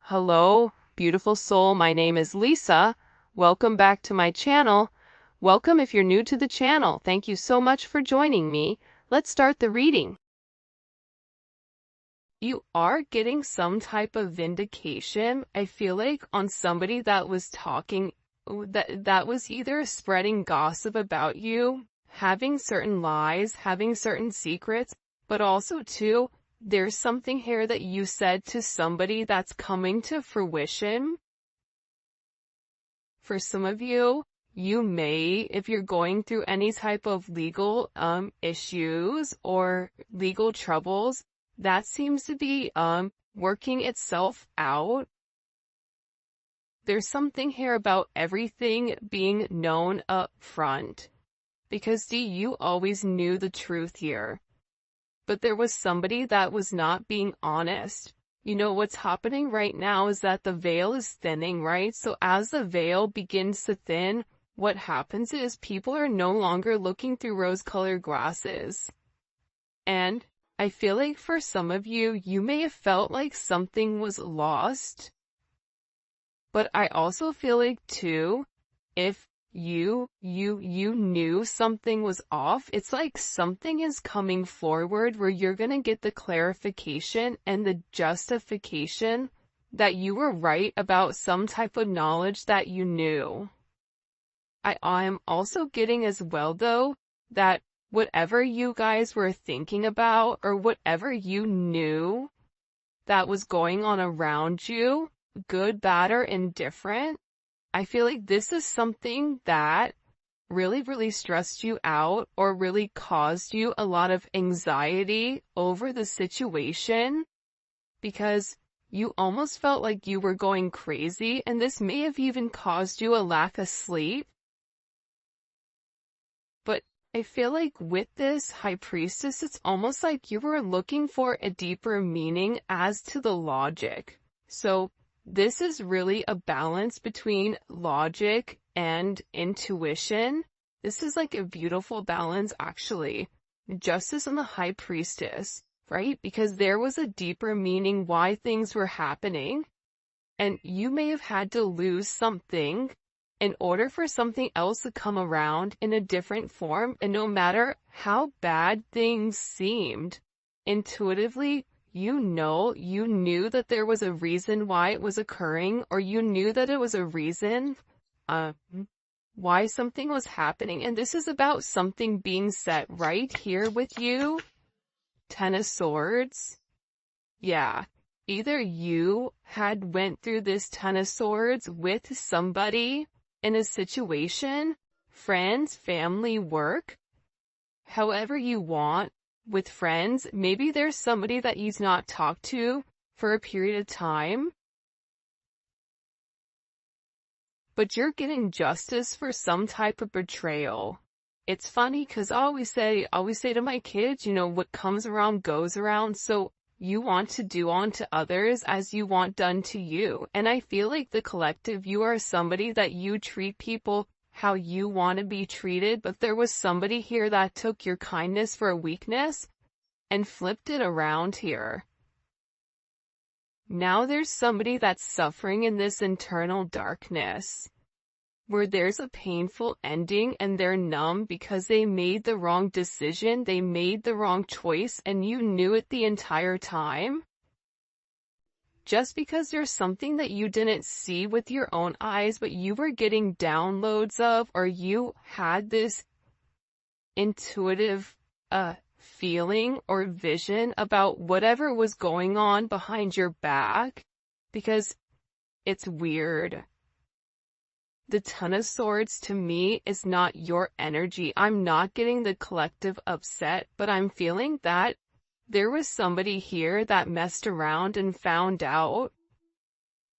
Hello, beautiful soul. My name is Lisa. Welcome back to my channel. Welcome if you're new to the channel. Thank you so much for joining me. Let's start the reading. You are getting some type of vindication, I feel like, on somebody that was talking, that was either spreading gossip about you, having certain lies, having certain secrets, but also too, there's something here that you said to somebody that's coming to fruition. For some of you, you may, if you're going through any type of legal issues or legal troubles, that seems to be working itself out. There's something here about everything being known up front. Because you always knew the truth here. But there was somebody that was not being honest. You know, what's happening right now is that the veil is thinning, right? So as the veil begins to thin, what happens is people are no longer looking through rose-colored glasses. And I feel like for some of you, you may have felt like something was lost. But I also feel like too, if you knew something was off, it's like something is coming forward where you're gonna get the clarification and the justification that you were right about some type of knowledge that you knew. I'm also getting as well though, that whatever you guys were thinking about or whatever you knew that was going on around you, good, bad, or indifferent, I feel like this is something that really stressed you out or really caused you a lot of anxiety over the situation because you almost felt like you were going crazy, and this may have even caused you a lack of sleep. But I feel like with this High Priestess, it's almost like you were looking for a deeper meaning as to the logic. So this is really a balance between logic and intuition. This is like a beautiful balance, actually. Justice and the High Priestess, right? Because there was a deeper meaning why things were happening. And you may have had to lose something in order for something else to come around in a different form. And no matter how bad things seemed, intuitively, you knew that there was a reason why it was occurring, or you knew that it was a reason why something was happening. And this is about something being set right here with you. Ten of Swords. Yeah. Either you had went through this Ten of Swords with somebody in a situation, friends, family, work, however you want. With friends, maybe there's somebody that you've not talked to for a period of time, but you're getting justice for some type of betrayal. It's funny because I always say to my kids, you know, what comes around goes around. So you want to do unto others as you want done to you. And I feel like the collective, you are somebody that you treat people how you want to be treated, but there was somebody here that took your kindness for a weakness and flipped it around here. Now there's somebody that's suffering in this internal darkness, where there's a painful ending and they're numb because they made the wrong decision, they made the wrong choice, and you knew it the entire time. Just because there's something that you didn't see with your own eyes, but you were getting downloads of, or you had this intuitive feeling or vision about whatever was going on behind your back, because it's weird. The Ten of Swords to me is not your energy. I'm not getting the collective upset, but I'm feeling that there was somebody here that messed around and found out.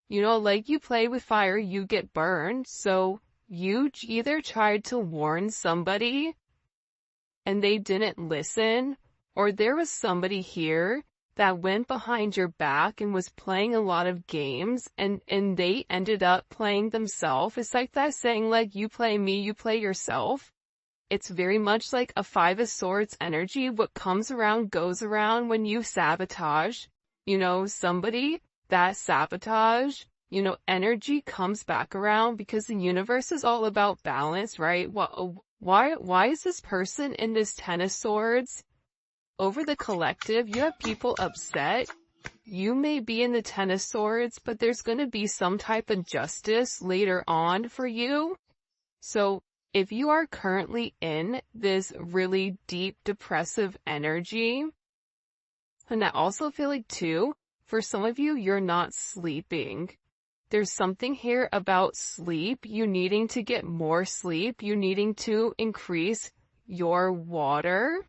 You know, like you play with fire, you get burned. So you either tried to warn somebody and they didn't listen, or there was somebody here that went behind your back and was playing a lot of games, and they ended up playing themselves. It's like that saying, like, you play me, you play yourself. It's very much like a Five of Swords energy. What comes around goes around when you sabotage, you know, somebody. that sabotage, energy comes back around because the universe is all about balance, right? Why is this person in this Ten of Swords? Over the collective, you have people upset. You may be in the Ten of Swords, but there's going to be some type of justice later on for you. So if you are currently in this really deep depressive energy, and I also feel like too, for some of you, you're not sleeping. There's something here about sleep, you needing to get more sleep, you needing to increase your water.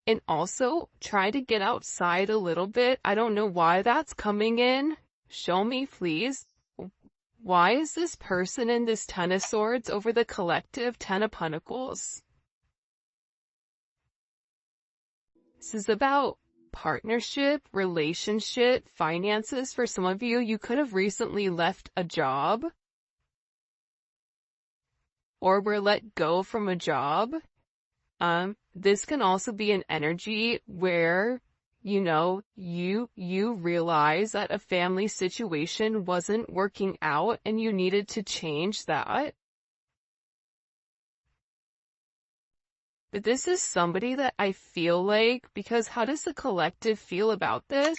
And also, try to get outside a little bit. I don't know why that's coming in. Show me, please. Why is this person in this Ten of Swords over the collective Ten of Pentacles? This is about partnership, relationship, finances. For some of you, you could have recently left a job or were let go from a job. This can also be an energy where, you realize that a family situation wasn't working out and you needed to change that. But this is somebody that I feel like, because how does the collective feel about this?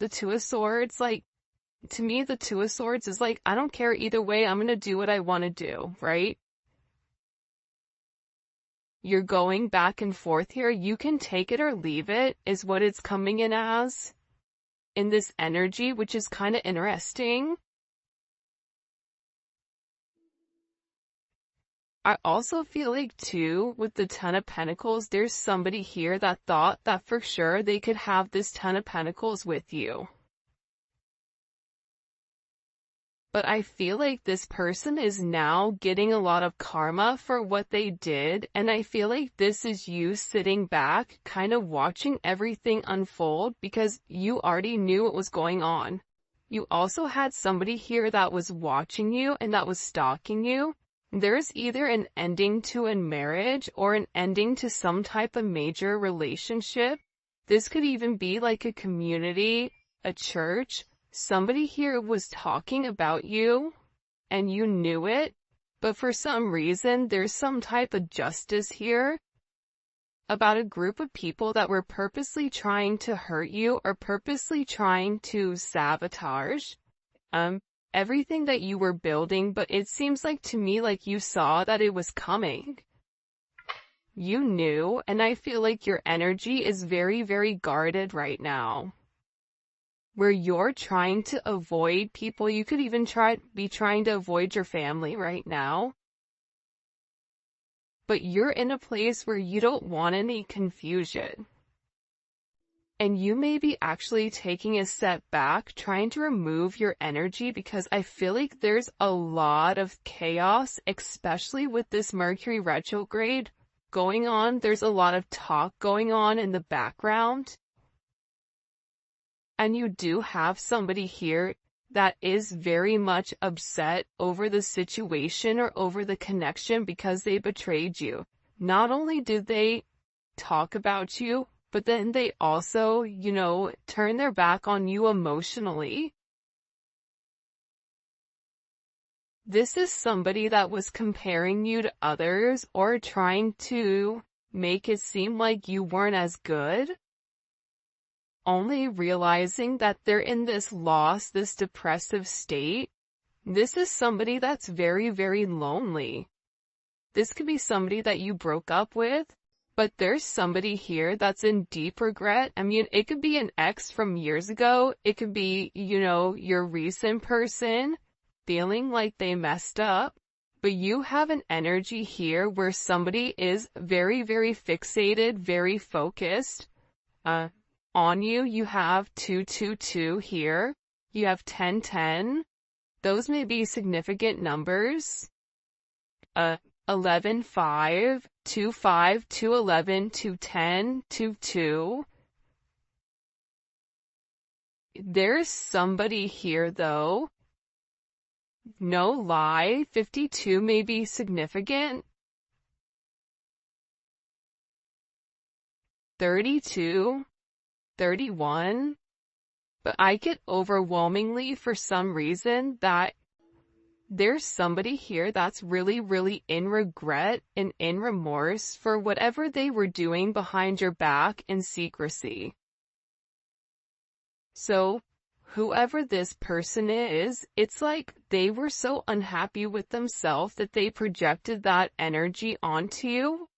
The Two of Swords, to me, the Two of Swords is I don't care either way, I'm gonna do what I want to do, right? You're going back and forth here. You can take it or leave it, is what it's coming in as. In this energy, which is kind of interesting. I also feel like too, with the Ten of Pentacles, there's somebody here that thought that for sure they could have this Ten of Pentacles with you. But I feel like this person is now getting a lot of karma for what they did, and I feel like this is you sitting back, kind of watching everything unfold because you already knew what was going on. You also had somebody here that was watching you and that was stalking you. There's either an ending to a marriage or an ending to some type of major relationship. This could even be like a community, a church. Somebody here was talking about you, and you knew it, but for some reason, there's some type of justice here about a group of people that were purposely trying to hurt you or purposely trying to sabotage everything that you were building, but it seems like to me like you saw that it was coming. You knew, and I feel like your energy is very, very guarded right now. Where you're trying to avoid people, you could even be trying to avoid your family right now. But you're in a place where you don't want any confusion. And you may be actually taking a step back, trying to remove your energy because I feel like there's a lot of chaos, especially with this Mercury retrograde going on. There's a lot of talk going on in the background. And you do have somebody here that is very much upset over the situation or over the connection because they betrayed you. Not only did they talk about you, but then they also, turn their back on you emotionally. This is somebody that was comparing you to others or trying to make it seem like you weren't as good. Only realizing that they're in this loss, this depressive state. This is somebody that's very, very lonely. This could be somebody that you broke up with, but there's somebody here that's in deep regret. I mean, it could be an ex from years ago. It could be, your recent person feeling like they messed up. But you have an energy here where somebody is very, very fixated, very focused, on you. You have 222 here. You have 1010. Those may be significant numbers. 11, 5, 2, 5, 2, 11, 2, 10, 2, 2. There's somebody here though. No lie, 52 may be significant. 32. 31, But I get overwhelmingly for some reason that there's somebody here that's really, really in regret and in remorse for whatever they were doing behind your back in secrecy. So, whoever this person is, it's like they were so unhappy with themselves that they projected that energy onto you.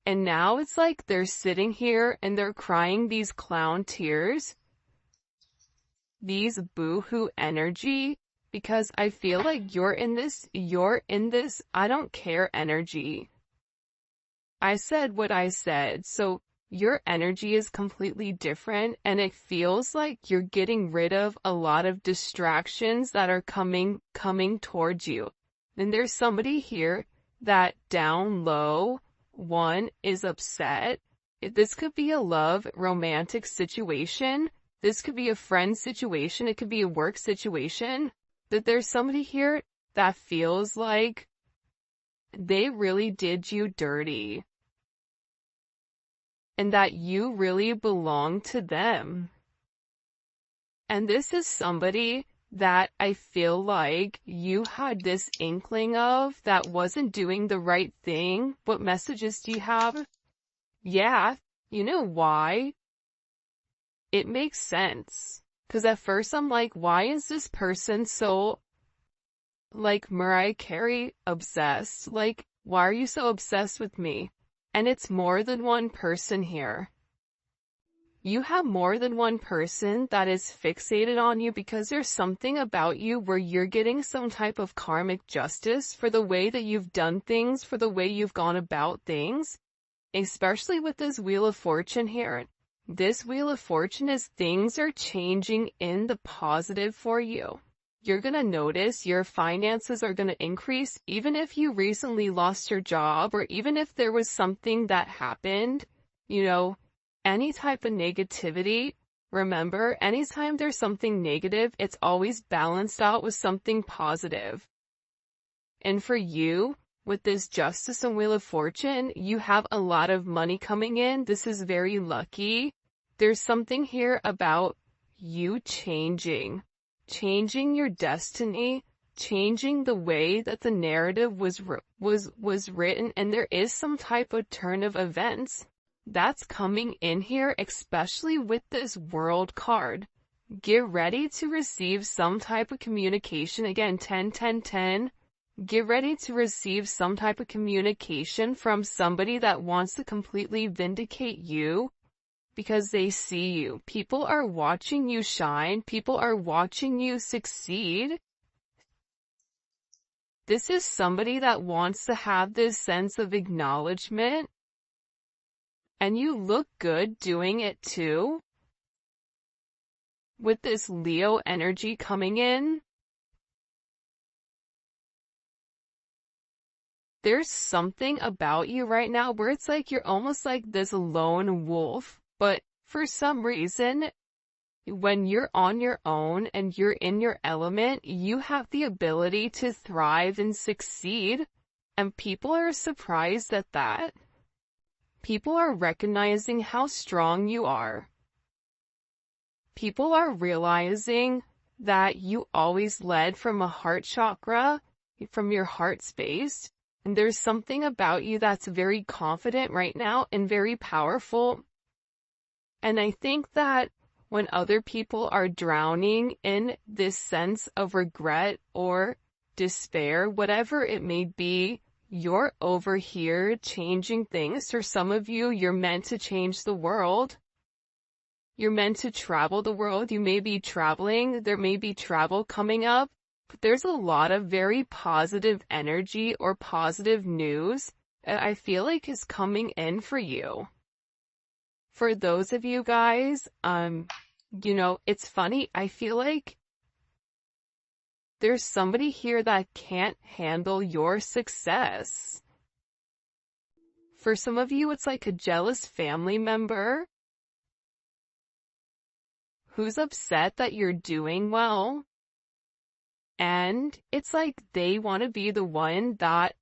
And now it's like they're sitting here and they're crying these clown tears, these boo-hoo energy, because I feel like you're in this, I don't care energy. I said what I said, so your energy is completely different, and it feels like you're getting rid of a lot of distractions that are coming towards you. And there's somebody here that down low, one is upset. This could be a love, romantic situation. This could be a friend situation. It could be a work situation. That there's somebody here that feels like they really did you dirty. And that you really belong to them. And this is somebody that I feel like you had this inkling of that wasn't doing the right thing. What messages do you have? Yeah, you know why? It makes sense. Because at first I'm like, why is this person so, like, Mariah Carey obsessed? Like, why are you so obsessed with me? And it's more than one person here. You have more than one person that is fixated on you because there's something about you where you're getting some type of karmic justice for the way that you've done things, for the way you've gone about things, especially with this Wheel of Fortune here. This Wheel of Fortune is things are changing in the positive for you. You're going to notice your finances are going to increase even if you recently lost your job or even if there was something that happened, any type of negativity. Remember, anytime there's something negative, it's always balanced out with something positive. And for you, with this Justice and Wheel of Fortune, you have a lot of money coming in. This is very lucky. There's something here about you changing your destiny, changing the way that the narrative was written, and there is some type of turn of events that's coming in here, especially with this World card. Get ready to receive some type of communication. Again, 10, 10, 10. Get ready to receive some type of communication from somebody that wants to completely vindicate you because they see you. People are watching you shine. People are watching you succeed. This is somebody that wants to have this sense of acknowledgement. And you look good doing it too. With this Leo energy coming in, there's something about you right now where it's like you're almost like this lone wolf. But for some reason, when you're on your own and you're in your element, you have the ability to thrive and succeed. And people are surprised at that. People are recognizing how strong you are. People are realizing that you always led from a heart chakra, from your heart space. And there's something about you that's very confident right now and very powerful. And I think that when other people are drowning in this sense of regret or despair, whatever it may be, you're over here changing things. For some of you, you're meant to change the world. You're meant to travel the world. You may be traveling. There may be travel coming up. But there's a lot of very positive energy or positive news that I feel like is coming in for you. For those of you guys, it's funny. I feel like there's somebody here that can't handle your success. For some of you, it's like a jealous family member who's upset that you're doing well. And it's like they want to be the one that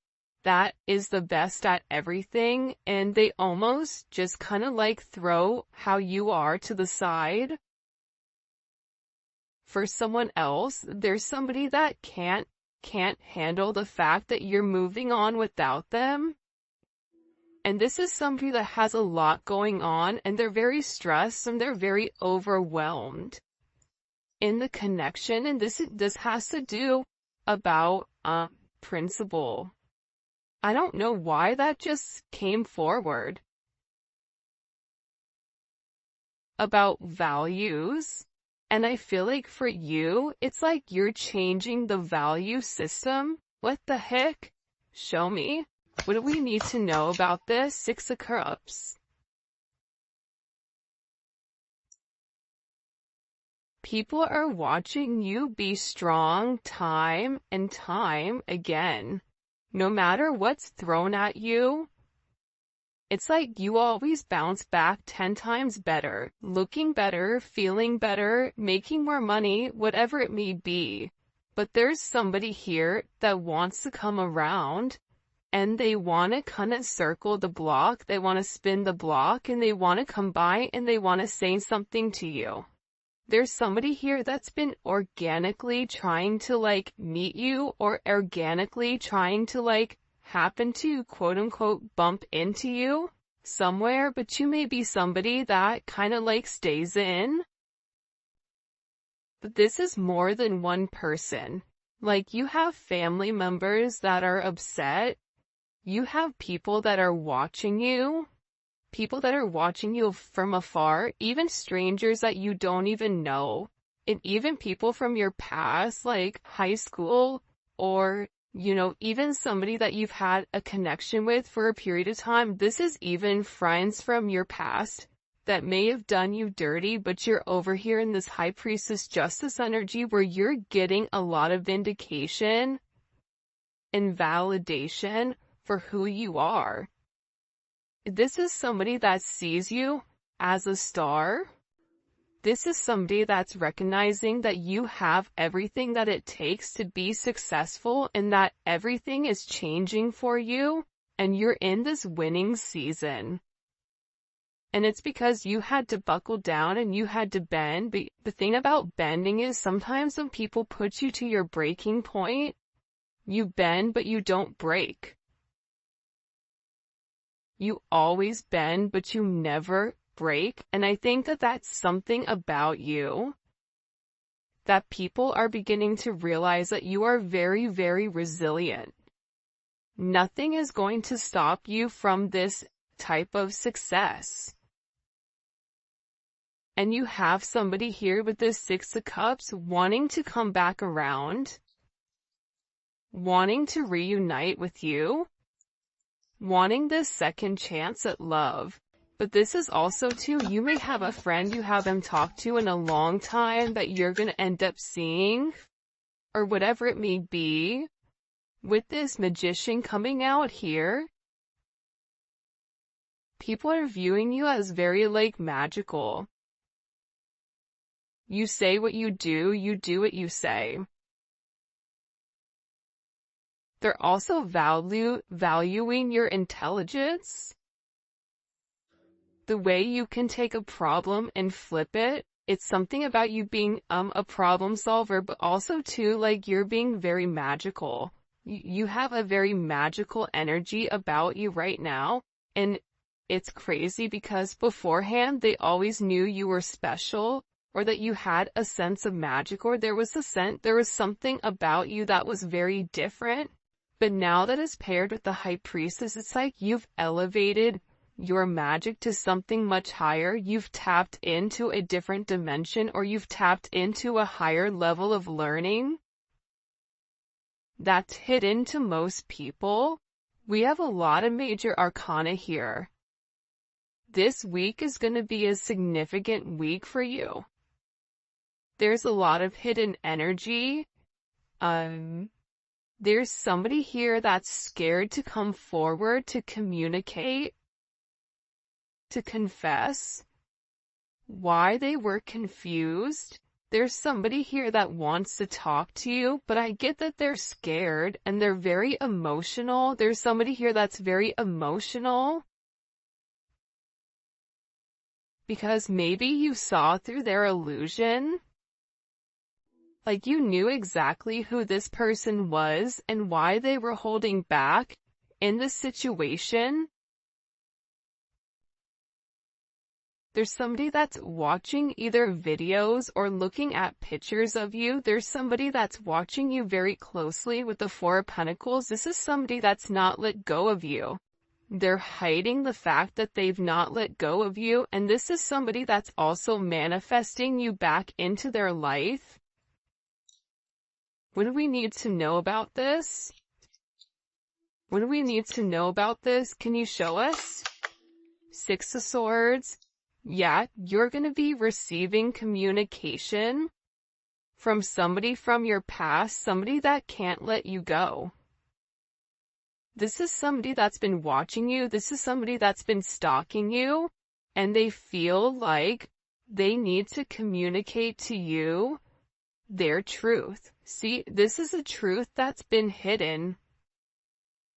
is the best at everything, and they almost just kind of like throw how you are to the side. for someone else. There's somebody that can't handle the fact that you're moving on without them. And this is somebody that has a lot going on, and they're very stressed and they're very overwhelmed in the connection. And this has to do about principle. I don't know why that just came forward. About values. And I feel like for you, it's like you're changing the value system. What the heck? Show me. What do we need to know about this? Six of Cups. People are watching you be strong time and time again. No matter what's thrown at you, it's like you always bounce back 10 times better, looking better, feeling better, making more money, whatever it may be. But there's somebody here that wants to come around, and they want to kind of circle the block, they want to spin the block, and they want to come by and they want to say something to you. There's somebody here that's been organically trying to meet you, or organically trying to happen to quote unquote bump into you somewhere, but you may be somebody that kind of stays in. But this is more than one person. You have family members that are upset. You have people that are watching you. People that are watching you from afar, even strangers that you don't even know. And even people from your past, like high school, or, even somebody that you've had a connection with for a period of time. This is even friends from your past that may have done you dirty, but you're over here in this High Priestess Justice energy where you're getting a lot of vindication and validation for who you are. This is somebody that sees you as a star. This is somebody that's recognizing that you have everything that it takes to be successful, and that everything is changing for you, and you're in this winning season. And it's because you had to buckle down and you had to bend. But the thing about bending is sometimes when people put you to your breaking point, you bend but you don't break. You always bend, but you never break. And I think that that's something about you that people are beginning to realize, that you are very, very resilient. Nothing is going to stop you from this type of success. And you have somebody here with this Six of Cups wanting to come back around, wanting to reunite with you, wanting this second chance at love. But this is also too, you may have a friend you haven't talked to in a long time that you're going to end up seeing, or whatever it may be. With this Magician coming out here, people are viewing you as very magical. You say what you do what you say. They're also valuing your intelligence. The way you can take a problem and flip it. It's something about you being a problem solver, but also too, you're being very magical. You have a very magical energy about you right now. And it's crazy because beforehand, they always knew you were special, or that you had a sense of magic, or there was something about you that was very different. But now that is paired with the High Priestess, it's like you've elevated your magic to something much higher. You've tapped into a different dimension, or you've tapped into a higher level of learning that's hidden to most people. We have a lot of major arcana here. This week is going to be a significant week for you. There's a lot of hidden energy. There's somebody here that's scared to come forward, to communicate, to confess why they were confused. There's somebody here that wants to talk to you, but I get that they're scared and they're very emotional. There's somebody here that's very emotional because maybe you saw through their illusion. Like you knew exactly who this person was and why they were holding back in this situation. There's somebody that's watching either videos or looking at pictures of you. There's somebody that's watching you very closely with the Four of Pentacles. This is somebody that's not let go of you. They're hiding the fact that they've not let go of you. And this is somebody that's also manifesting you back into their life. What do we need to know about this? What do we need to know about this? Can you show us? Six of Swords. Yeah, you're going to be receiving communication from somebody from your past, somebody that can't let you go. This is somebody that's been watching you. This is somebody that's been stalking you, and they feel like they need to communicate to you their truth. See, this is a truth that's been hidden.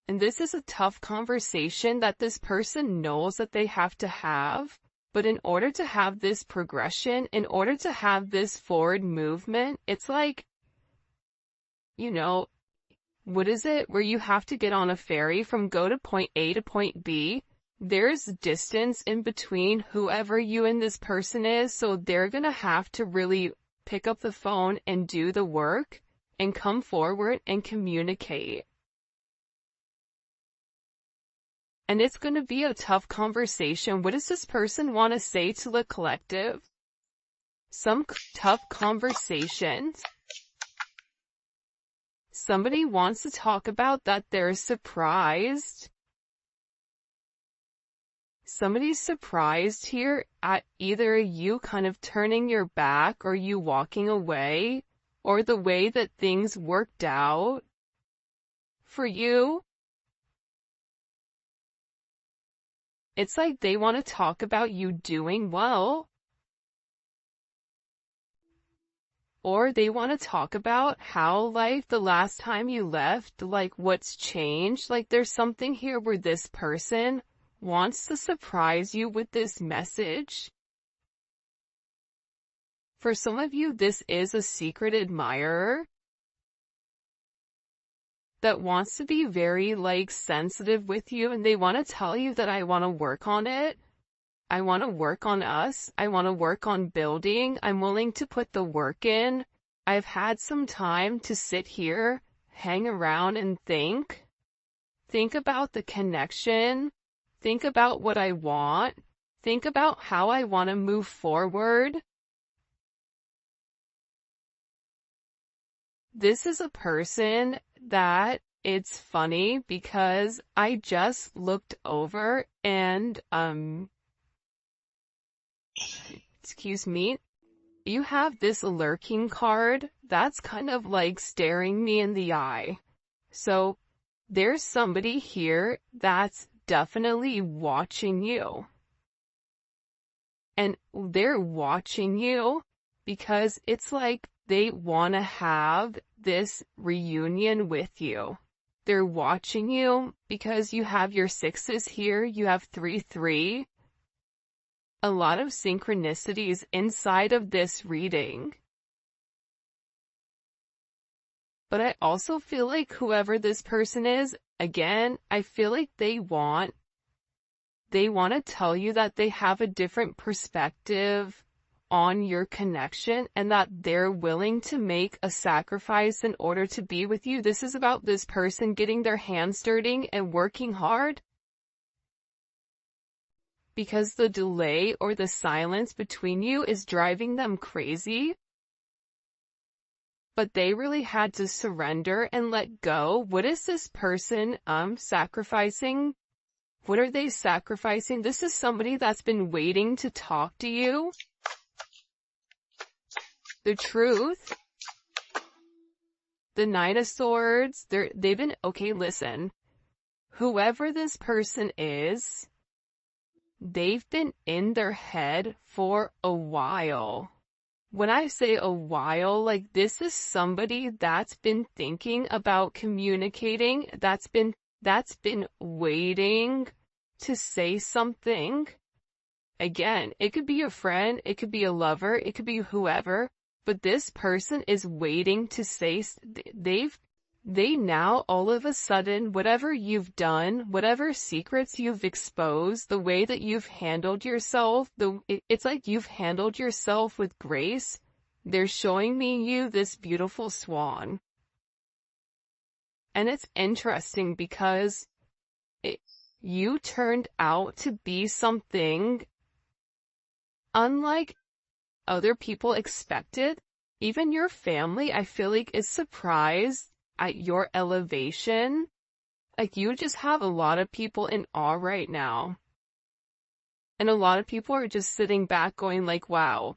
And this is a tough conversation that this person knows that they have to have. But in order to have this progression, in order to have this forward movement, it's like, you know, what is it? Where you have to get on a ferry from go to point A to point B. There's distance in between whoever you and this person is, so they're gonna have to really pick up the phone and do the work and come forward and communicate. And it's going to be a tough conversation. What does this person want to say to the collective? Some tough conversations. Somebody wants to talk about that they're surprised. Somebody's surprised here at either you kind of turning your back or you walking away, or the way that things worked out for you. It's like they want to talk about you doing well. Or they want to talk about how, like, the last time you left, like, what's changed. Like, there's something here where this person wants to surprise you with this message. For some of you, this is a secret admirer that wants to be very, like, sensitive with you, and they want to tell you that I want to work on it. I want to work on us. I want to work on building. I'm willing to put the work in. I've had some time to sit here, hang around and think. Think about the connection. Think about what I want. Think about how I want to move forward. This is a person that it's funny because I just looked over and, excuse me, you have this lurking card that's kind of like staring me in the eye. So there's somebody here that's definitely watching you. And they're watching you because it's like they want to have this reunion with you. They're watching you because you have your sixes here, you have 3-3. A lot of synchronicities inside of this reading. But I also feel like whoever this person is, again, I feel like they want to tell you that they have a different perspective on your connection and that they're willing to make a sacrifice in order to be with you. This is about this person getting their hands dirty and working hard. Because the delay or the silence between you is driving them crazy. But they really had to surrender and let go. What is this person sacrificing? What are they sacrificing? This is somebody that's been waiting to talk to you. The truth. The Knight of Swords. They've been, okay, listen. Whoever this person is, they've been in their head for a while. When I say a while, like this is somebody that's been thinking about communicating, that's been waiting to say something. Again, it could be a friend, it could be a lover, it could be whoever, but this person is waiting to say, they now all of a sudden, whatever you've done, whatever secrets you've exposed, the way that you've handled yourself, it's like you've handled yourself with grace. They're showing me you this beautiful swan. And it's interesting because you turned out to be something unlike other people expected. Even your family, I feel like, is surprised at your elevation. Like, you just have a lot of people in awe right now. And a lot of people are just sitting back going like, wow,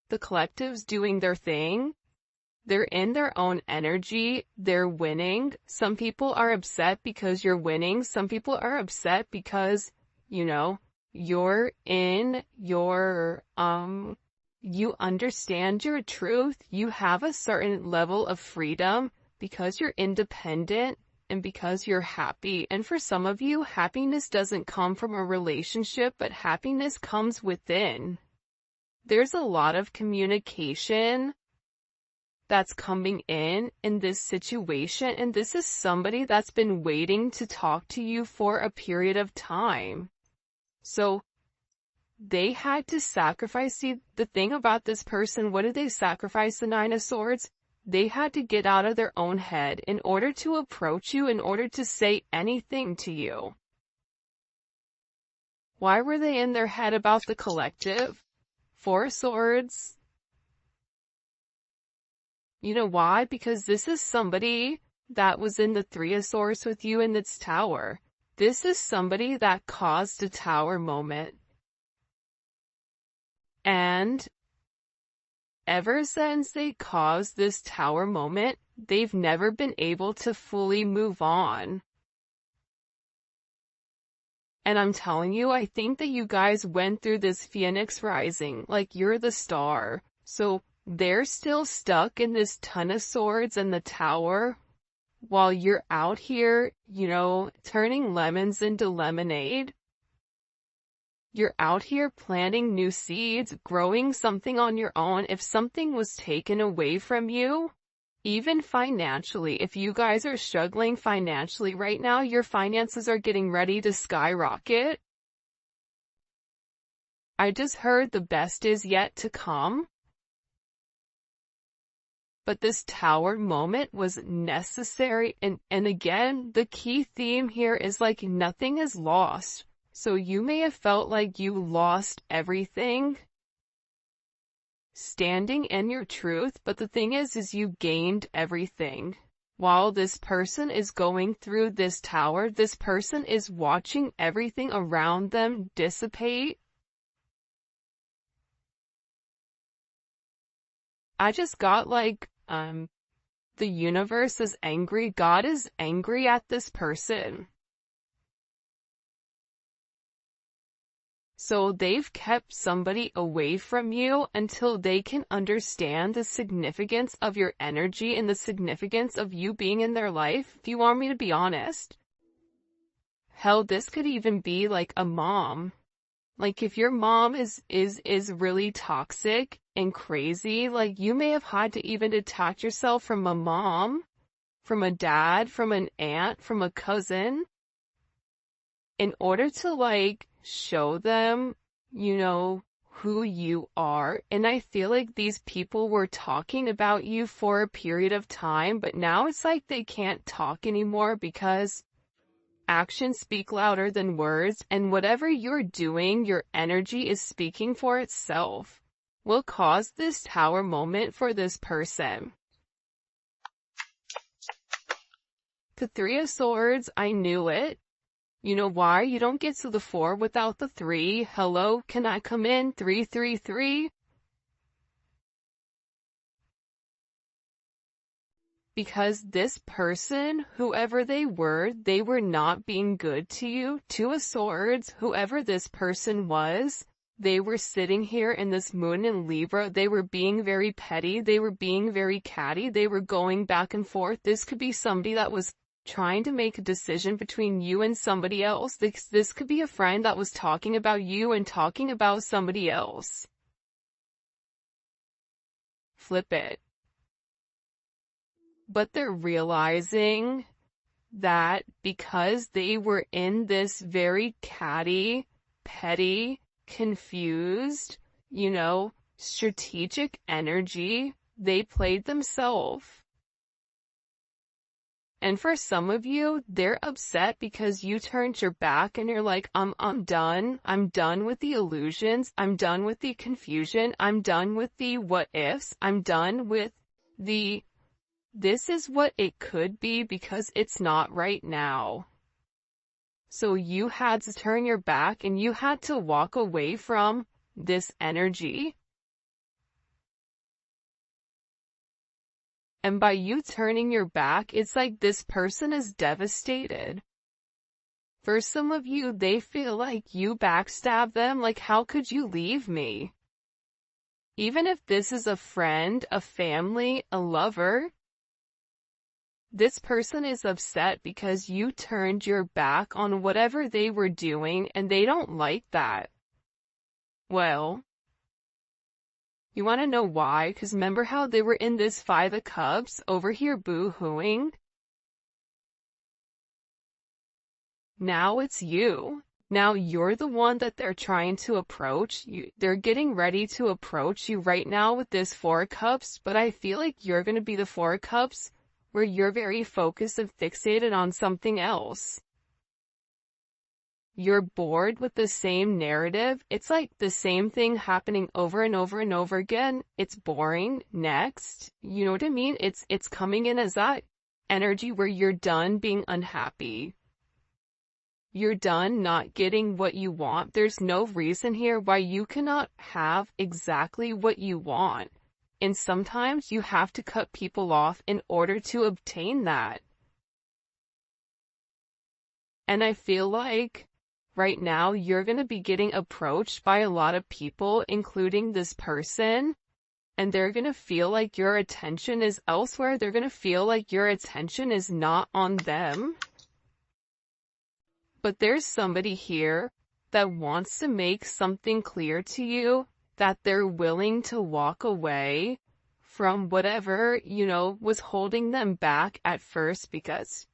the collective's doing their thing. They're in their own energy. They're winning. Some people are upset because you're winning. Some people are upset because, you're in your, you understand your truth. You have a certain level of freedom because you're independent and because you're happy. And for some of you, happiness doesn't come from a relationship, but happiness comes within. There's a lot of communication that's coming in this situation, and this is somebody that's been waiting to talk to you for a period of time. So they had to sacrifice. See, the thing about this person, what did they sacrifice? The Nine of Swords? They had to get out of their own head in order to approach you, in order to say anything to you. Why were they in their head about the collective? Four of Swords. You know why? Because this is somebody that was in the Three of Swords with you in its tower. This is somebody that caused a tower moment. And ever since they caused this tower moment, they've never been able to fully move on. And I'm telling you, I think that you guys went through this Phoenix rising, like you're the star. So they're still stuck in this Ton of Swords and the tower, while you're out here, turning lemons into lemonade. You're out here planting new seeds, growing something on your own. If something was taken away from you, even financially, if you guys are struggling financially right now, your finances are getting ready to skyrocket. I just heard the best is yet to come. But this tower moment was necessary, and again, the key theme here is like nothing is lost. So you may have felt like you lost everything standing in your truth, but the thing is you gained everything. While this person is going through this tower, this person is watching everything around them dissipate. I just got like, the universe is angry. God is angry at this person. So they've kept somebody away from you until they can understand the significance of your energy and the significance of you being in their life. If you want me to be honest, hell, this could even be like a mom. Like if your mom is really toxic and crazy, like you may have had to even detach yourself from a mom, from a dad, from an aunt, from a cousin, in order to like show them, who you are. And I feel like these people were talking about you for a period of time, but now it's like they can't talk anymore because actions speak louder than words, and whatever you're doing, your energy is speaking for itself. Will cause this tower moment for this person. The Three of Swords, I knew it. You know why? You don't get to the 4 without the 3. Hello, can I come in? 333. Because this person, whoever they were not being good to you. 2 of Swords, whoever this person was, they were sitting here in this moon in Libra. They were being very petty. They were being very catty. They were going back and forth. This could be somebody that was trying to make a decision between you and somebody else. This could be a friend that was talking about you and talking about somebody else. flip it. But they're realizing that because they were in this very catty, petty, confused, strategic energy, they played themselves. And for some of you, they're upset because you turned your back and you're like, I'm done. I'm done with the illusions. I'm done with the confusion. I'm done with the what ifs. I'm done with the this is what it could be because it's not right now. So you had to turn your back and you had to walk away from this energy. And by you turning your back, it's like this person is devastated. For some of you, they feel like you backstab them, like how could you leave me? Even if this is a friend, a family, a lover, this person is upset because you turned your back on whatever they were doing and they don't like that. Well, you want to know why? Because remember how they were in this Five of Cups over here boo-hooing? Now it's you. Now you're the one that they're trying to approach. They're getting ready to approach you right now with this Four of Cups, but I feel like you're going to be the Four of Cups where you're very focused and fixated on something else. You're bored with the same narrative. It's like the same thing happening over and over and over again. It's boring. Next. You know what I mean? It's coming in as that energy where you're done being unhappy. You're done not getting what you want. There's no reason here why you cannot have exactly what you want. And sometimes you have to cut people off in order to obtain that. And I feel like right now you're going to be getting approached by a lot of people, including this person, and they're going to feel like your attention is elsewhere. They're going to feel like your attention is not on them. But there's somebody here that wants to make something clear to you, that they're willing to walk away from whatever, was holding them back at first because,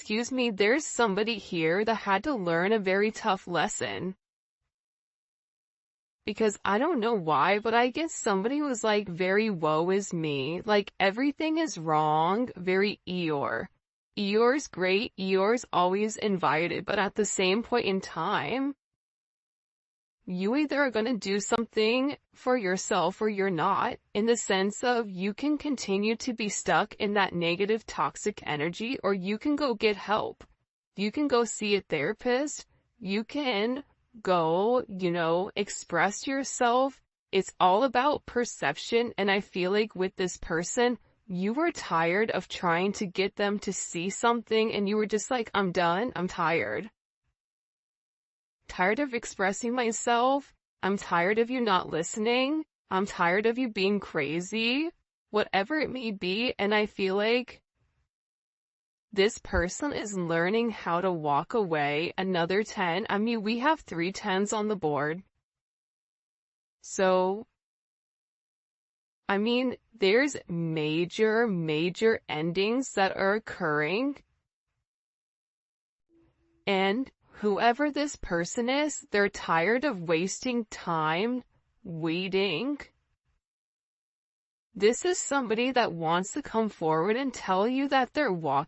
there's somebody here that had to learn a very tough lesson. Because I don't know why, but I guess somebody was like very woe is me, like everything is wrong, very Eeyore. Eeyore's great, Eeyore's always invited, but at the same point in time, you either are going to do something for yourself or you're not, in the sense of you can continue to be stuck in that negative toxic energy, or you can go get help. You can go see a therapist. You can go, express yourself. It's all about perception, and I feel like with this person, you were tired of trying to get them to see something, and you were just like, I'm done, I'm tired. Tired of expressing myself. I'm tired of you not listening. I'm tired of you being crazy. Whatever it may be, and I feel like this person is learning how to walk away. Another 10. I mean, we have 3 10s on the board. So, I mean, there's major endings that are occurring. And whoever this person is, they're tired of wasting time waiting. This is somebody that wants to come forward and tell you that they're walking